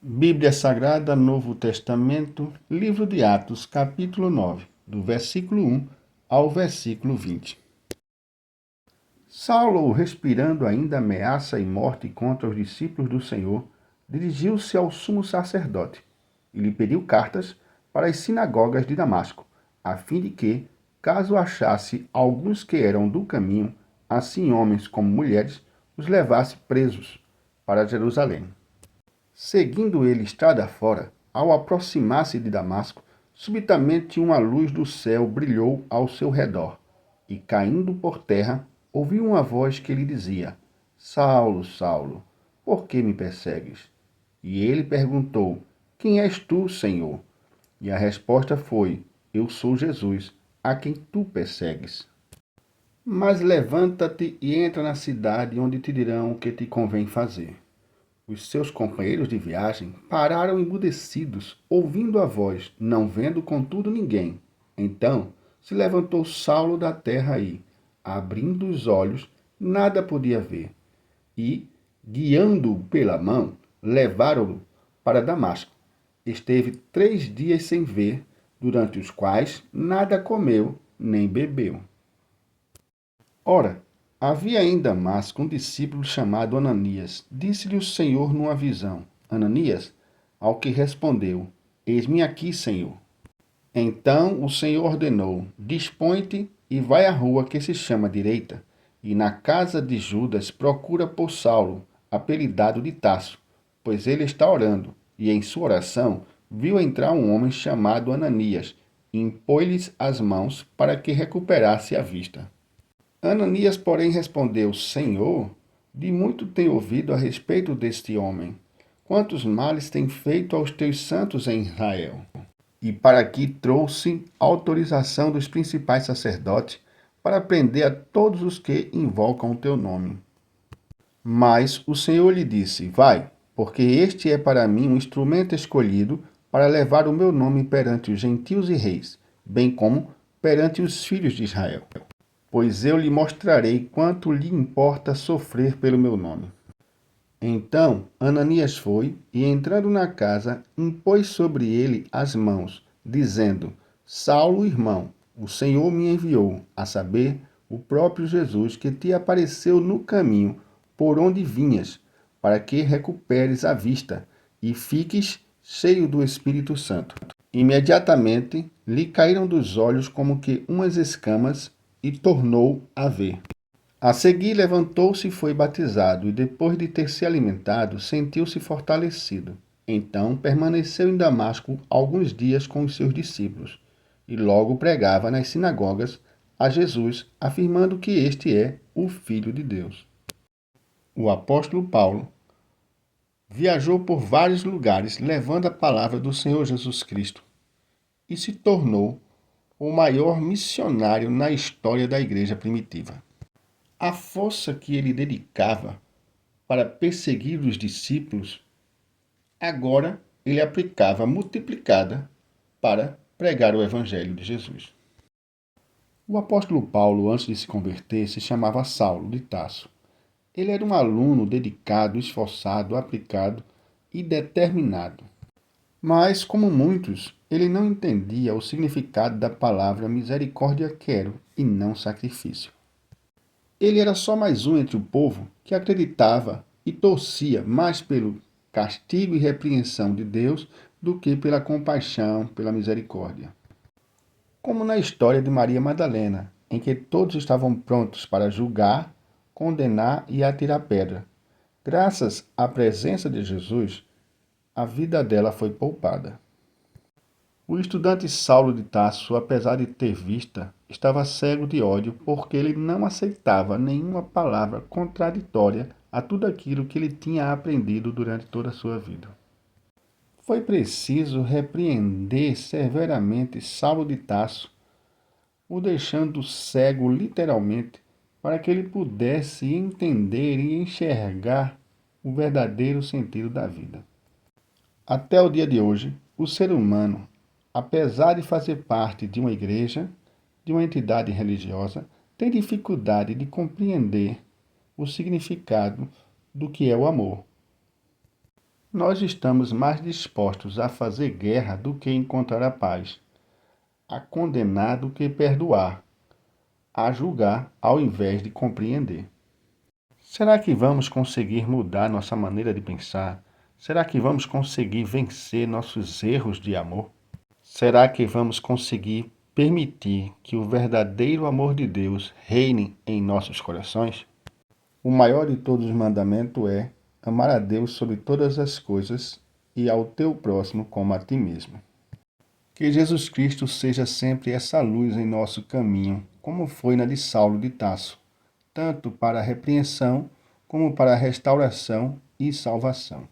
Bíblia Sagrada, Novo Testamento, Livro de Atos, capítulo 9, do versículo 1 ao versículo 20. Saulo, respirando ainda ameaça e morte contra os discípulos do Senhor, dirigiu-se ao sumo sacerdote e lhe pediu cartas para as sinagogas de Damasco, a fim de que, caso achasse alguns que eram do caminho, assim homens como mulheres, os levasse presos para Jerusalém. Seguindo ele estrada fora, ao aproximar-se de Damasco, subitamente uma luz do céu brilhou ao seu redor, e caindo por terra, ouviu uma voz que lhe dizia: Saulo, Saulo, por que me persegues? E ele perguntou: Quem és tu, Senhor? E a resposta foi: Eu sou Jesus, a quem tu persegues. Mas levanta-te e entra na cidade, onde te dirão o que te convém fazer. Os seus companheiros de viagem pararam emudecidos, ouvindo a voz, não vendo contudo ninguém. Então se levantou Saulo da terra e, abrindo os olhos, nada podia ver. E, guiando-o pela mão, levaram-no para Damasco. Esteve 3 dias sem ver, durante os quais nada comeu nem bebeu. Ora, havia em Damasco um discípulo chamado Ananias. Disse-lhe o Senhor numa visão: Ananias, ao que respondeu: Eis-me aqui, Senhor. Então o Senhor ordenou: Dispõe-te e vai à rua que se chama Direita, e na casa de Judas procura por Saulo, apelidado de Tarso, pois ele está orando, e em sua oração viu entrar um homem chamado Ananias, e impôs-lhes as mãos para que recuperasse a vista. Ananias, porém, respondeu: Senhor, de muito tenho ouvido a respeito deste homem, quantos males tem feito aos teus santos em Israel. E para aqui trouxe autorização dos principais sacerdotes para prender a todos os que invocam o teu nome. Mas o Senhor lhe disse: Vai, porque este é para mim um instrumento escolhido para levar o meu nome perante os gentios e reis, bem como perante os filhos de Israel. Pois eu lhe mostrarei quanto lhe importa sofrer pelo meu nome. Então Ananias foi, e entrando na casa, impôs sobre ele as mãos, dizendo: Saulo, irmão, o Senhor me enviou, a saber, o próprio Jesus, que te apareceu no caminho por onde vinhas, para que recuperes a vista e fiques cheio do Espírito Santo. Imediatamente lhe caíram dos olhos como que umas escamas, e tornou a ver. A seguir levantou-se e foi batizado, e depois de ter se alimentado, sentiu-se fortalecido. Então permaneceu em Damasco alguns dias com os seus discípulos, e logo pregava nas sinagogas a Jesus, afirmando que este é o Filho de Deus. O apóstolo Paulo viajou por vários lugares levando a palavra do Senhor Jesus Cristo e se tornou o maior missionário na história da igreja primitiva. A força que ele dedicava para perseguir os discípulos, agora ele aplicava multiplicada para pregar o evangelho de Jesus. O apóstolo Paulo, antes de se converter, se chamava Saulo de Tarso. Ele era um aluno dedicado, esforçado, aplicado e determinado. Mas, como muitos, ele não entendia o significado da palavra misericórdia quero e não sacrifício. Ele era só mais um entre o povo que acreditava e torcia mais pelo castigo e repreensão de Deus do que pela compaixão, pela misericórdia. Como na história de Maria Madalena, em que todos estavam prontos para julgar, condenar e atirar pedra. Graças à presença de Jesus, a vida dela foi poupada. O estudante Saulo de Tarso, apesar de ter vista, estava cego de ódio porque ele não aceitava nenhuma palavra contraditória a tudo aquilo que ele tinha aprendido durante toda a sua vida. Foi preciso repreender severamente Saulo de Tarso, o deixando cego literalmente, para que ele pudesse entender e enxergar o verdadeiro sentido da vida. Até o dia de hoje, o ser humano, apesar de fazer parte de uma igreja, de uma entidade religiosa, tem dificuldade de compreender o significado do que é o amor. Nós estamos mais dispostos a fazer guerra do que encontrar a paz, a condenar do que perdoar, a julgar ao invés de compreender. Será que vamos conseguir mudar nossa maneira de pensar? Será que vamos conseguir vencer nossos erros de amor? Será que vamos conseguir permitir que o verdadeiro amor de Deus reine em nossos corações? O maior de todos os mandamentos é amar a Deus sobre todas as coisas e ao teu próximo como a ti mesmo. Que Jesus Cristo seja sempre essa luz em nosso caminho, como foi na de Saulo de Tarso, tanto para a repreensão como para a restauração e salvação.